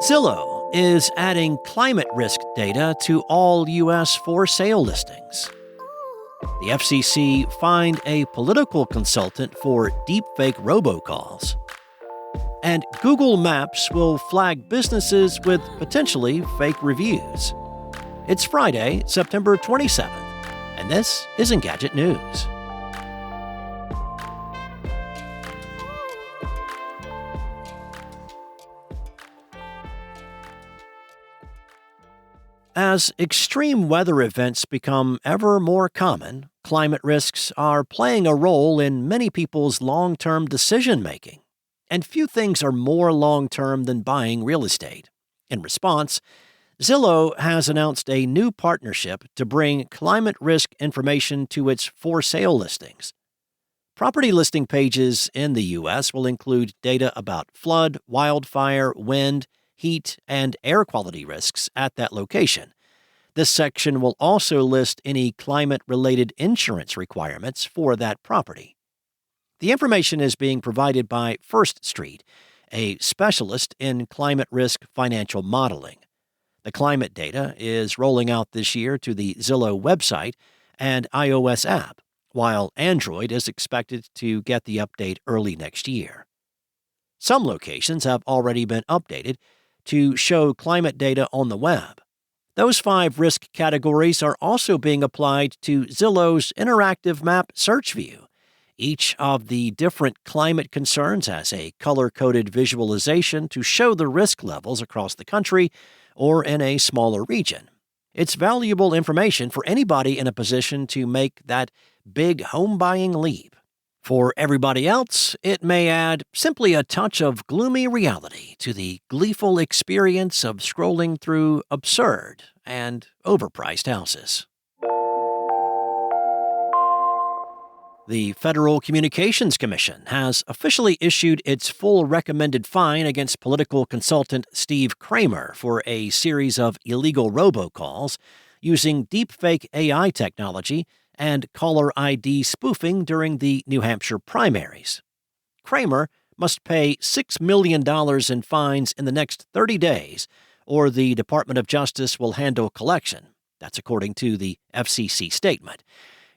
Zillow is adding climate risk data to all U.S. for sale listings. The FCC fined a political consultant for deepfake robocalls. And Google Maps will flag businesses with potentially fake reviews. It's Friday, September 27th, and this is Engadget News. As extreme weather events become ever more common, climate risks are playing a role in many people's long-term decision-making. And few things are more long-term than buying real estate. In response, Zillow has announced a new partnership to bring climate risk information to its for-sale listings. Property listing pages in the U.S. will include data about flood, wildfire, wind, heat, and air quality risks at that location. This section will also list any climate-related insurance requirements for that property. The information is being provided by First Street, a specialist in climate risk financial modeling. The climate data is rolling out this year to the Zillow website and iOS app, while Android is expected to get the update early next year. Some locations have already been updated to show climate data on the web. Those 5 risk categories are also being applied to Zillow's interactive map search view. Each of the different climate concerns has a color-coded visualization to show the risk levels across the country or in a smaller region. It's valuable information for anybody in a position to make that big home-buying leap. For everybody else, it may add simply a touch of gloomy reality to the gleeful experience of scrolling through absurd and overpriced houses. The Federal Communications Commission has officially issued its full recommended fine against political consultant Steve Kramer for a series of illegal robocalls using deepfake AI technology and caller ID spoofing during the New Hampshire primaries. Kramer must pay $6 million in fines in the next 30 days, or the Department of Justice will handle collection. That's according to the FCC statement.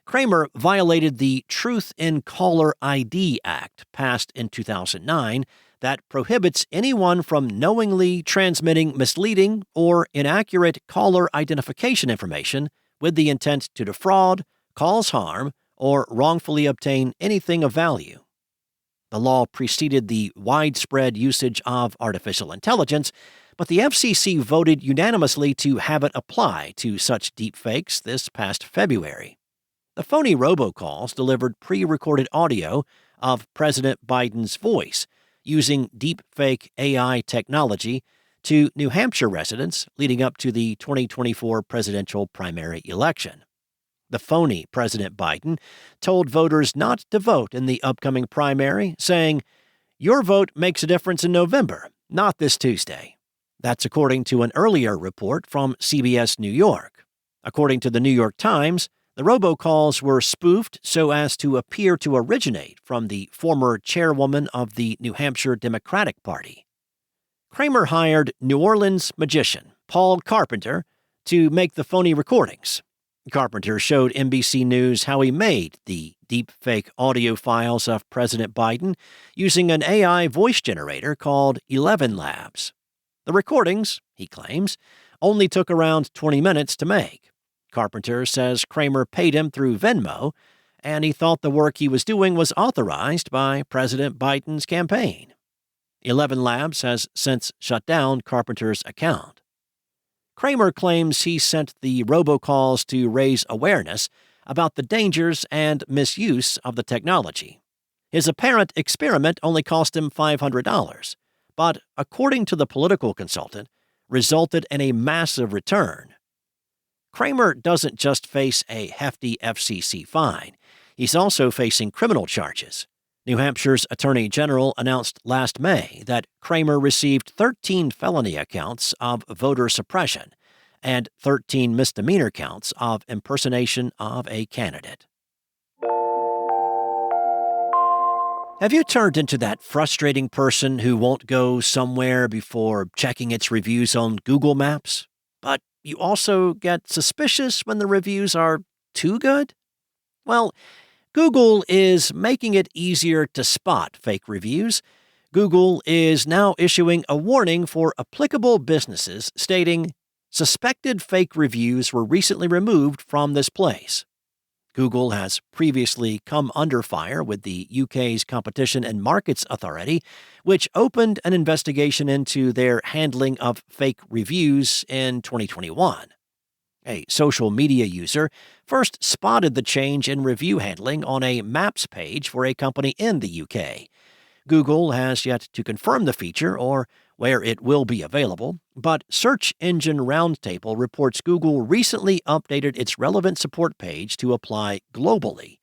Kramer violated the Truth in Caller ID Act, passed in 2009, that prohibits anyone from knowingly transmitting misleading or inaccurate caller identification information with the intent to defraud, cause harm, or wrongfully obtain anything of value. The law preceded the widespread usage of artificial intelligence, but the FCC voted unanimously to have it apply to such deepfakes this past February. The phony robocalls delivered pre-recorded audio of President Biden's voice using deepfake AI technology to New Hampshire residents leading up to the 2024 presidential primary election. The phony President Biden told voters not to vote in the upcoming primary, saying, "Your vote makes a difference in November, not this Tuesday." That's according to an earlier report from CBS New York. According to the New York Times, the robocalls were spoofed so as to appear to originate from the former chairwoman of the New Hampshire Democratic Party. Kramer hired New Orleans magician Paul Carpenter to make the phony recordings. Carpenter showed NBC News how he made the deepfake audio files of President Biden using an AI voice generator called 11 Labs. The recordings, he claims, only took around 20 minutes to make. Carpenter says Kramer paid him through Venmo, and he thought the work he was doing was authorized by President Biden's campaign. 11 Labs has since shut down Carpenter's account. Kramer claims he sent the robocalls to raise awareness about the dangers and misuse of the technology. His apparent experiment only cost him $500, but, according to the political consultant, resulted in a massive return. Kramer doesn't just face a hefty FCC fine. He's also facing criminal charges. New Hampshire's Attorney General announced last May that Kramer received 13 felony counts of voter suppression and 13 misdemeanor counts of impersonation of a candidate. Have you turned into that frustrating person who won't go somewhere before checking its reviews on Google Maps? But you also get suspicious when the reviews are too good? Well, Google is making it easier to spot fake reviews. Google is now issuing a warning for applicable businesses stating, "Suspected fake reviews were recently removed from this place." Google has previously come under fire with the UK's Competition and Markets Authority, which opened an investigation into their handling of fake reviews in 2021. A social media user first spotted the change in review handling on a Maps page for a company in the UK. Google has yet to confirm the feature or where it will be available, but Search Engine Roundtable reports Google recently updated its relevant support page to apply globally.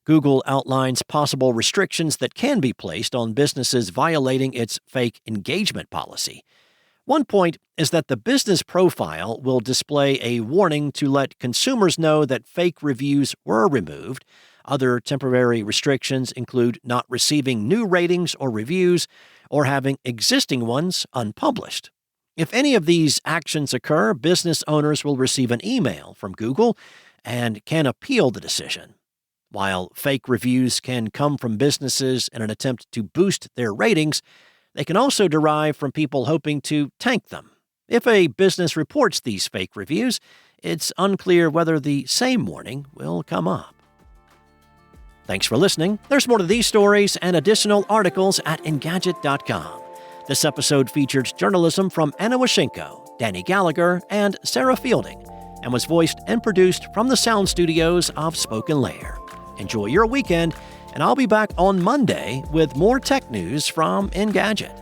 Google outlines possible restrictions that can be placed on businesses violating its fake engagement policy. One point is that the business profile will display a warning to let consumers know that fake reviews were removed. Other temporary restrictions include not receiving new ratings or reviews or having existing ones unpublished. If any of these actions occur, business owners will receive an email from Google and can appeal the decision. While fake reviews can come from businesses in an attempt to boost their ratings, they can also derive from people hoping to tank them. If a business reports these fake reviews, it's unclear whether the same warning will come up. Thanks for listening. There's more to these stories and additional articles at Engadget.com. This episode featured journalism from Anna Washenko, Danny Gallagher, and Sarah Fielding, and was voiced and produced from the sound studios of Spoken Layer. Enjoy your weekend, and I'll be back on Monday with more tech news from Engadget.